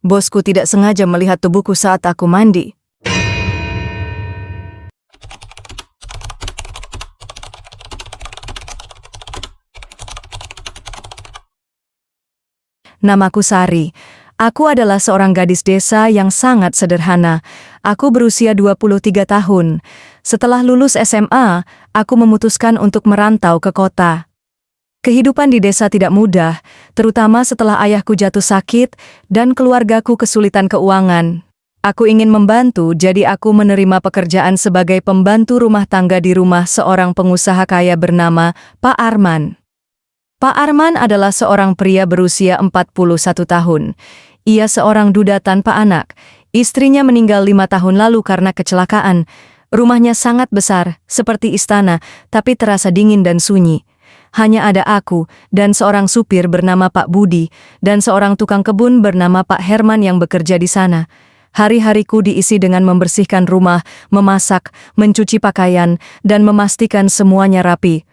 Bosku tidak sengaja melihat tubuhku saat aku mandi. Namaku Sari. Aku adalah seorang gadis desa yang sangat sederhana. Aku berusia 23 tahun. Setelah lulus SMA, aku memutuskan untuk merantau ke kota. Kehidupan di desa tidak mudah, terutama setelah ayahku jatuh sakit dan keluargaku kesulitan keuangan. Aku ingin membantu, jadi aku menerima pekerjaan sebagai pembantu rumah tangga di rumah seorang pengusaha kaya bernama Pak Arman. Pak Arman adalah seorang pria berusia 41 tahun. Ia seorang duda tanpa anak. Istrinya meninggal 5 tahun lalu karena kecelakaan. Rumahnya sangat besar, seperti istana, tapi terasa dingin dan sunyi. Hanya ada aku dan seorang supir bernama Pak Budi dan seorang tukang kebun bernama Pak Herman yang bekerja di sana. Hari-hariku diisi dengan membersihkan rumah, memasak, mencuci pakaian, dan memastikan semuanya rapi.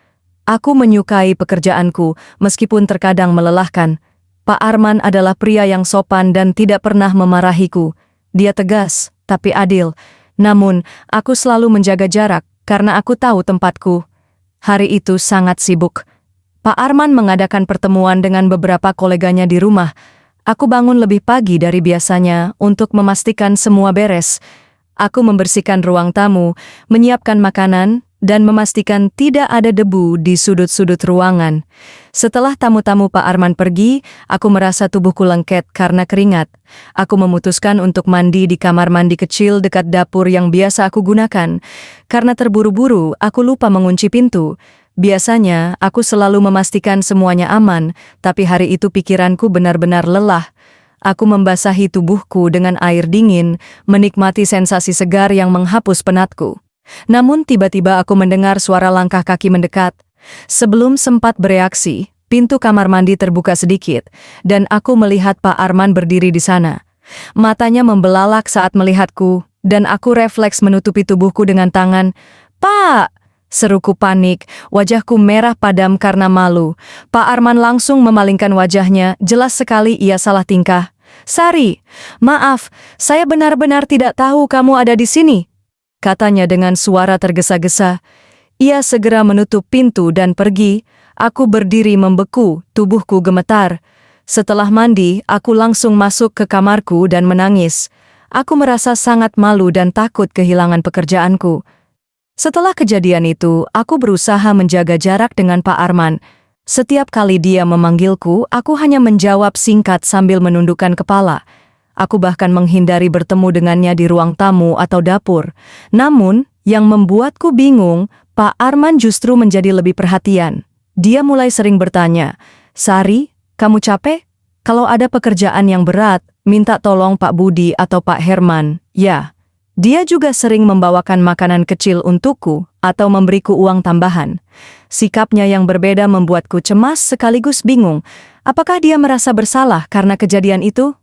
Aku menyukai pekerjaanku, meskipun terkadang melelahkan. Pak Arman adalah pria yang sopan dan tidak pernah memarahiku. Dia tegas, tapi adil. Namun, aku selalu menjaga jarak, karena aku tahu tempatku. Hari itu sangat sibuk. Pak Arman mengadakan pertemuan dengan beberapa koleganya di rumah. Aku bangun lebih pagi dari biasanya untuk memastikan semua beres. Aku membersihkan ruang tamu, menyiapkan makanan, dan memastikan tidak ada debu di sudut-sudut ruangan. Setelah tamu-tamu Pak Arman pergi, aku merasa tubuhku lengket karena keringat. Aku memutuskan untuk mandi di kamar mandi kecil dekat dapur yang biasa aku gunakan. Karena terburu-buru, aku lupa mengunci pintu. Biasanya, aku selalu memastikan semuanya aman, tapi hari itu pikiranku benar-benar lelah. Aku membasahi tubuhku dengan air dingin, menikmati sensasi segar yang menghapus penatku. Namun tiba-tiba aku mendengar suara langkah kaki mendekat. Sebelum sempat bereaksi, pintu kamar mandi terbuka sedikit, dan aku melihat Pak Arman berdiri di sana. Matanya membelalak saat melihatku, dan aku refleks menutupi tubuhku dengan tangan. "Pak!" Seruku panik, wajahku merah padam karena malu. Pak Arman langsung memalingkan wajahnya, jelas sekali ia salah tingkah. "Sari, maaf, saya benar-benar tidak tahu kamu ada di sini," katanya dengan suara tergesa-gesa. Ia segera menutup pintu dan pergi. Aku berdiri membeku, tubuhku gemetar. Setelah mandi, aku langsung masuk ke kamarku dan menangis. Aku merasa sangat malu dan takut kehilangan pekerjaanku. Setelah kejadian itu, aku berusaha menjaga jarak dengan Pak Arman. Setiap kali dia memanggilku, aku hanya menjawab singkat sambil menundukkan kepala. Aku bahkan menghindari bertemu dengannya di ruang tamu atau dapur. Namun, yang membuatku bingung, Pak Arman justru menjadi lebih perhatian. Dia mulai sering bertanya, "Sari, kamu capek? Kalau ada pekerjaan yang berat, minta tolong Pak Budi atau Pak Herman." Ya, dia juga sering membawakan makanan kecil untukku atau memberiku uang tambahan. Sikapnya yang berbeda membuatku cemas sekaligus bingung. Apakah dia merasa bersalah karena kejadian itu?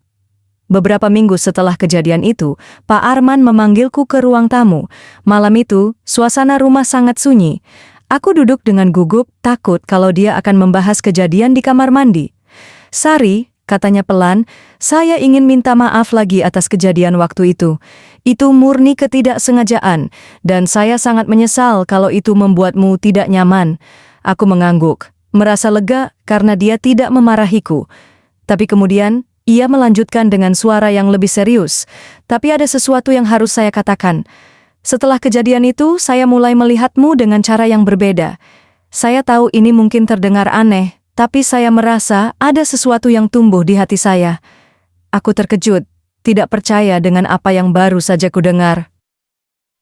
Beberapa minggu setelah kejadian itu, Pak Arman memanggilku ke ruang tamu. Malam itu, suasana rumah sangat sunyi. Aku duduk dengan gugup, takut kalau dia akan membahas kejadian di kamar mandi. "Sari," katanya pelan, "saya ingin minta maaf lagi atas kejadian waktu itu. Itu murni ketidaksengajaan, dan saya sangat menyesal kalau itu membuatmu tidak nyaman." Aku mengangguk, merasa lega karena dia tidak memarahiku. Tapi kemudian, ia melanjutkan dengan suara yang lebih serius. "Tapi ada sesuatu yang harus saya katakan. Setelah kejadian itu, saya mulai melihatmu dengan cara yang berbeda. Saya tahu ini mungkin terdengar aneh, tapi saya merasa ada sesuatu yang tumbuh di hati saya." Aku terkejut, tidak percaya dengan apa yang baru saja kudengar.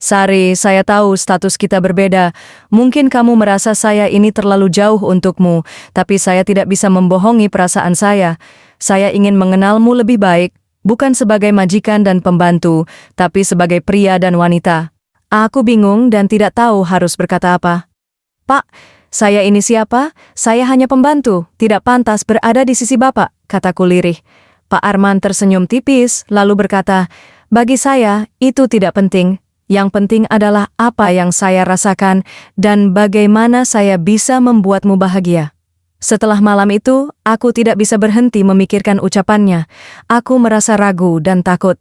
"Sari, saya tahu status kita berbeda. Mungkin kamu merasa saya ini terlalu jauh untukmu, tapi saya tidak bisa membohongi perasaan saya. Saya ingin mengenalmu lebih baik, bukan sebagai majikan dan pembantu, tapi sebagai pria dan wanita." Aku bingung dan tidak tahu harus berkata apa. "Pak, saya ini siapa? Saya hanya pembantu, tidak pantas berada di sisi Bapak," kataku lirih. Pak Arman tersenyum tipis, lalu berkata, "Bagi saya, itu tidak penting. Yang penting adalah apa yang saya rasakan dan bagaimana saya bisa membuatmu bahagia." Setelah malam itu, aku tidak bisa berhenti memikirkan ucapannya. Aku merasa ragu dan takut.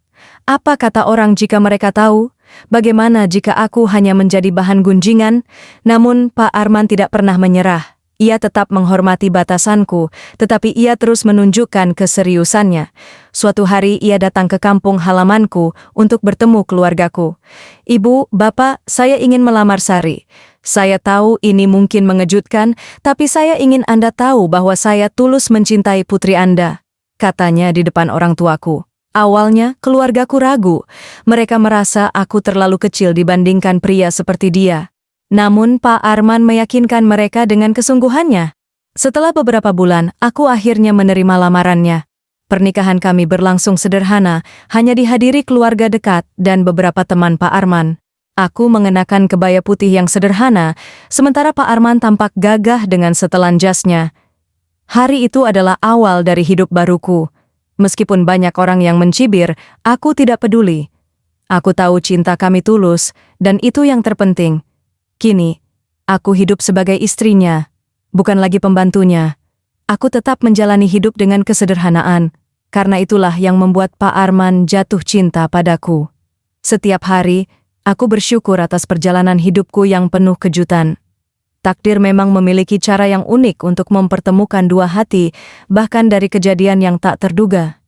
Apa kata orang jika mereka tahu? Bagaimana jika aku hanya menjadi bahan gunjingan? Namun Pak Arman tidak pernah menyerah. Ia tetap menghormati batasanku, tetapi ia terus menunjukkan keseriusannya. Suatu hari ia datang ke kampung halamanku untuk bertemu keluargaku. "Ibu, Bapak, saya ingin melamar Sari. Saya tahu ini mungkin mengejutkan, tapi saya ingin Anda tahu bahwa saya tulus mencintai putri Anda," katanya di depan orang tuaku. Awalnya, keluargaku ragu. Mereka merasa aku terlalu kecil dibandingkan pria seperti dia. Namun Pak Arman meyakinkan mereka dengan kesungguhannya. Setelah beberapa bulan, aku akhirnya menerima lamarannya. Pernikahan kami berlangsung sederhana, hanya dihadiri keluarga dekat dan beberapa teman Pak Arman. Aku mengenakan kebaya putih yang sederhana, sementara Pak Arman tampak gagah dengan setelan jasnya. Hari itu adalah awal dari hidup baruku. Meskipun banyak orang yang mencibir, aku tidak peduli. Aku tahu cinta kami tulus, dan itu yang terpenting. Kini, aku hidup sebagai istrinya, bukan lagi pembantunya. Aku tetap menjalani hidup dengan kesederhanaan, karena itulah yang membuat Pak Arman jatuh cinta padaku. Setiap hari, aku bersyukur atas perjalanan hidupku yang penuh kejutan. Takdir memang memiliki cara yang unik untuk mempertemukan dua hati, bahkan dari kejadian yang tak terduga.